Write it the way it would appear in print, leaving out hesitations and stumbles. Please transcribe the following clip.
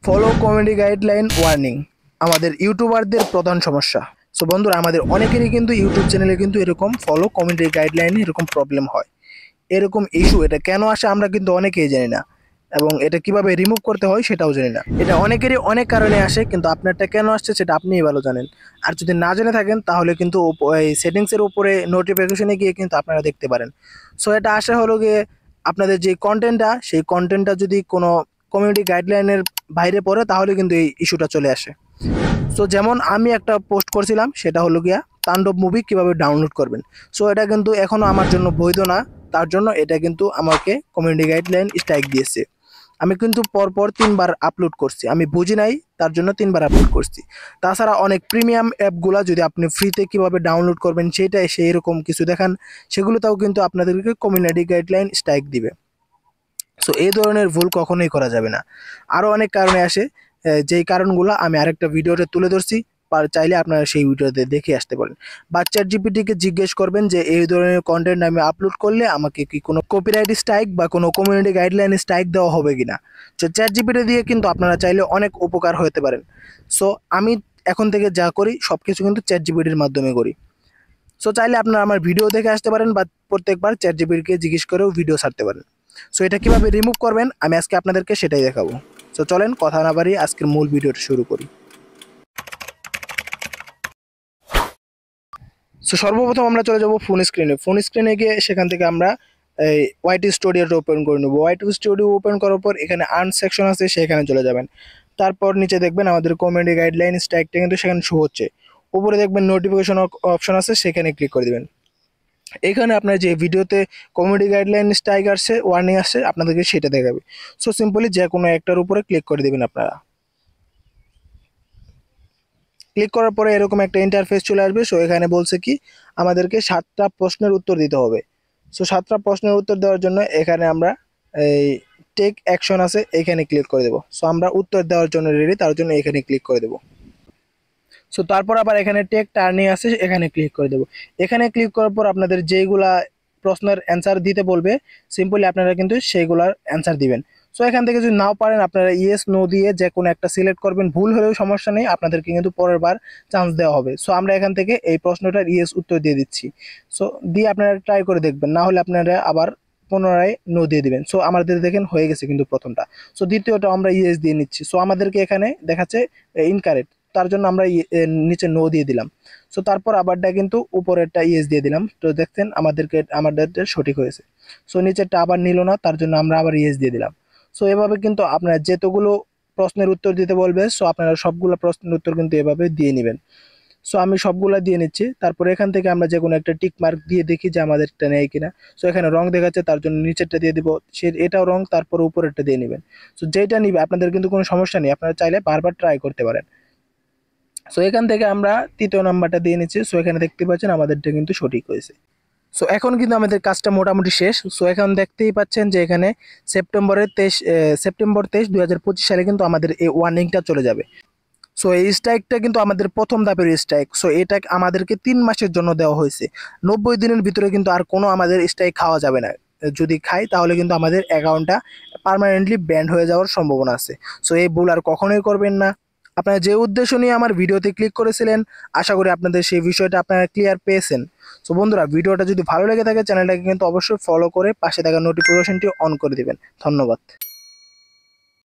Follow community guideline warning আমাদের ইউটিউবারদের প্রধান সমস্যা। সো বন্ধুরা, আমাদের অনেকেরই কিন্তু ইউটিউব চ্যানেলে কিন্তু এরকম ফলো কমিউনিটি গাইডলাইনে এরকম প্রবলেম হয়, এরকম ইস্যু। এটা কেন আসে আমরা কিন্তু অনেকেই জানি না, এবং এটা কিভাবে রিমুভ করতে হয় সেটাও জানি না। এটা অনেকেরই অনেক কারণে আসে, কিন্তু আপনারটা কেন আসছে সেটা আপনিই ভালো জানেন। আর যদি না জেনে থাকেন তাহলে কিন্তু এই সেটিংসের উপরে নোটিফিকেশনে গিয়ে কিন্তু আপনারা দেখতে পারেন। সো এটা আসে হলো গিয়ে আপনাদের যে কন্টেন্টটা, সেই কন্টেন্টটা যদি কোনো কমিউনিটি গাইডলাইনের বাইরে পড়ে তাহলে কিন্তু এই ইস্যুটা চলে আসে। সো যেমন আমি একটা পোস্ট করছিলাম, সেটা হলো গিয়া তাণ্ডব মুভি কিভাবে ডাউনলোড করবেন। সো এটা কিন্তু এখনও আমার জন্য বৈধ না, তার জন্য এটা কিন্তু আমাকে কমিউনিটি গাইডলাইন স্ট্রাইক দিয়েছে। আমি কিন্তু পরপর 3বার আপলোড করছি, আমি বুঝি নাই তার জন্য 3বার আপলোড করছি। তাছাড়া অনেক প্রিমিয়াম অ্যাপগুলো যদি আপনি ফ্রিতে কিভাবে ডাউনলোড করবেন সেটা সেই রকম কিছু দেখান, সেগুলোতেও কিন্তু আপনাদেরকে কমিউনিটি গাইডলাইন স্ট্রাইক দিবে। সো এই ধরনের ভুল কখনোই করা যাবে না। আরও অনেক কারণে আসে, যেই কারণগুলো আমি আরেকটা ভিডিওতে তুলে ধরছি, চাইলে আপনারা সেই ভিডিওতে দেখে আসতে পারেন। বা চ্যাটজিপিটিকে জিজ্ঞেস করবেন যে এই ধরনের কন্টেন্ট আমি আপলোড করলে আমাকে কি কোনো কপিরাইট স্ট্রাইক বা কোনো কমিউনিটি গাইডলাইন স্ট্রাইক দেওয়া হবে কিনা। তো চ্যাটজিপিটি দিয়ে কিন্তু আপনারা চাইলে অনেক উপকার হতে পারেন। সো আমি এখন থেকে যা করি সব কিছু কিন্তু চ্যাটজিপিটির মাধ্যমে করি। সো চাইলে আপনারা আমার ভিডিও দেখে আসতে পারেন, বা প্রত্যেকবার চ্যাটজিপিটিকে জিজ্ঞেস করেও ভিডিও ছাড়তে পারেন। সো এটা কিভাবে রিমুভ করবেন আমি আজকে আপনাদেরকে সেটাই দেখাবো। সো চলেন কথা না বাড়িয়ে আজকের মূল ভিডিওটা শুরু করি। সো সর্বপ্রথম আমরা চলে যাব ফোন স্ক্রিনে। ফোন স্ক্রিনে গিয়ে সেখান থেকে আমরা এই ওয়াইটি স্টুডিওটা ওপেন করে নেব। ওয়াইটি স্টুডিও ওপেন করার পর এখানে আর্ন সেকশন আছে, সেখানে চলে যাবেন। তারপর নিচে দেখবেন আমাদের কমিউনিটি গাইডলাইন স্ট্রাইকটা কিন্তু সেখানে শো হচ্ছে। উপরে দেখবেন নোটিফিকেশন অপশন আছে, সেখানে ক্লিক করে দেবেন। এখানে আপনার যে ভিডিওতে কমিউনিটি গাইডলাইন স্ট্রাইক আসছে, ওয়ার্নিং আসছে, আপনাদেরকে সেটা দেখাবে। সো সিম্পলি যে কোনো একটার উপরে ক্লিক করে দেবেন আপনারা। ক্লিক করার পরে এরকম একটা ইন্টারফেস চলে আসবে। সো এখানে বলছে কি আমাদেরকে 7টা প্রশ্নের উত্তর দিতে হবে। সো 7টা প্রশ্নের উত্তর দেওয়ার জন্য এখানে আমরা এই টেক অ্যাকশন আছে, এখানে ক্লিক করে দেবো। সো আমরা উত্তর দেওয়ার জন্য রেডি, তার জন্য এখানে ক্লিক করে দেবো। সো তারপর আবার এখানে টেক টার্নিং আছে, এখানে ক্লিক করে দেবো। এখানে ক্লিক করার পর আপনাদের যেইগুলা প্রশ্নের অ্যান্সার দিতে বলবে, সিম্পলি আপনারা কিন্তু সেইগুলার অ্যান্সার দিবেন। সো এখান থেকে যদি নাও পারেন আপনারা ইয়েস নো দিয়ে যে কোনো একটা সিলেক্ট করবেন। ভুল হলেও সমস্যা নেই, আপনাদেরকে কিন্তু পরের বার চান্স দেওয়া হবে। সো আমরা এখান থেকে এই প্রশ্নটার ইয়েস উত্তর দিয়ে দিচ্ছি। সো দিয়ে আপনারা ট্রাই করে দেখবেন, না হলে আপনারা আবার পুনরায় নো দিয়ে দিবেন। সো আমাদের দেখেন হয়ে গেছে কিন্তু প্রথমটা। সো দ্বিতীয়টা আমরা ইয়েস দিয়ে নিচ্ছি। সো আমাদেরকে এখানে দেখাচ্ছে ইনকারেক্ট, তার জন্য আমরা নিচে নো দিয়ে দিলাম। সো তারপর আবারটা কিন্তু উপরেরটা ইয়েস দিয়ে দিলাম। তো দেখছেন আমাদের সঠিক হয়েছে। সো নিচেরটা আবার নিল না, তার জন্য আমরা আবার ইয়েস দিয়ে দিলাম। সো এভাবে কিন্তু আপনারা যেতগুলো প্রশ্নের উত্তর দিতে বলবে, সো আপনারা সবগুলো প্রশ্নের উত্তর কিন্তু এভাবে দিয়ে নেবেন। সো আমি সবগুলা দিয়ে নিচ্ছি। তারপর এখান থেকে আমরা যে কোনো একটা টিক মার্ক দিয়ে দেখি যে আমাদেরটা নেয় কিনা। সো এখানে রং দেখাচ্ছে, তার জন্য নিচেরটা দিয়ে দিব। এটাও রং, তারপর উপরেরটা দিয়ে নেবেন। সো যেটা নিবে আপনাদের কিন্তু কোনো সমস্যা নেই, আপনারা চাইলে বারবার ট্রাই করতে পারেন। সো এখান থেকে আমরা তৃতীয় নাম্বারটা দিয়ে নিচ্ছি। সো এখানে দেখতে পাচ্ছেন আমাদেরটা কিন্তু সঠিক হয়েছে। সো এখন কিন্তু আমাদের কাজটা মোটামুটি শেষ। সো এখন দেখতেই পাচ্ছেন যে এখানে সেপ্টেম্বর 23, 2025 সালে কিন্তু আমাদের এই ওয়ার্নিংটা চলে যাবে। সো এই স্ট্রাইকটা কিন্তু আমাদের প্রথম ধাপের স্ট্রাইক। সো এটা আমাদেরকে 3 মাসের জন্য দেওয়া হয়েছে। 90 দিনের ভিতরে কিন্তু আর কোনো আমাদের স্ট্রাইক খাওয়া যাবে না। যদি খাই তাহলে কিন্তু আমাদের অ্যাকাউন্টটা পার্মানেন্টলি ব্যান্ড হয়ে যাওয়ার সম্ভাবনা আছে। সো এই ভুল আর কখনোই করবেন না। আপনারা যে উদ্দেশ্য নিয়ে আমার ভিডিওতে ক্লিক করেছিলেন, আশা করি আপনাদের সেই বিষয়টা আপনারা ক্লিয়ার পেয়েছেন। সো বন্ধুরা, ভিডিওটা যদি ভালো লেগে থাকে চ্যানেলটাকে কিন্তু অবশ্যই ফলো করে পাশে থাকা নোটিফিকেশনটি অন করে দিবেন। ধন্যবাদ।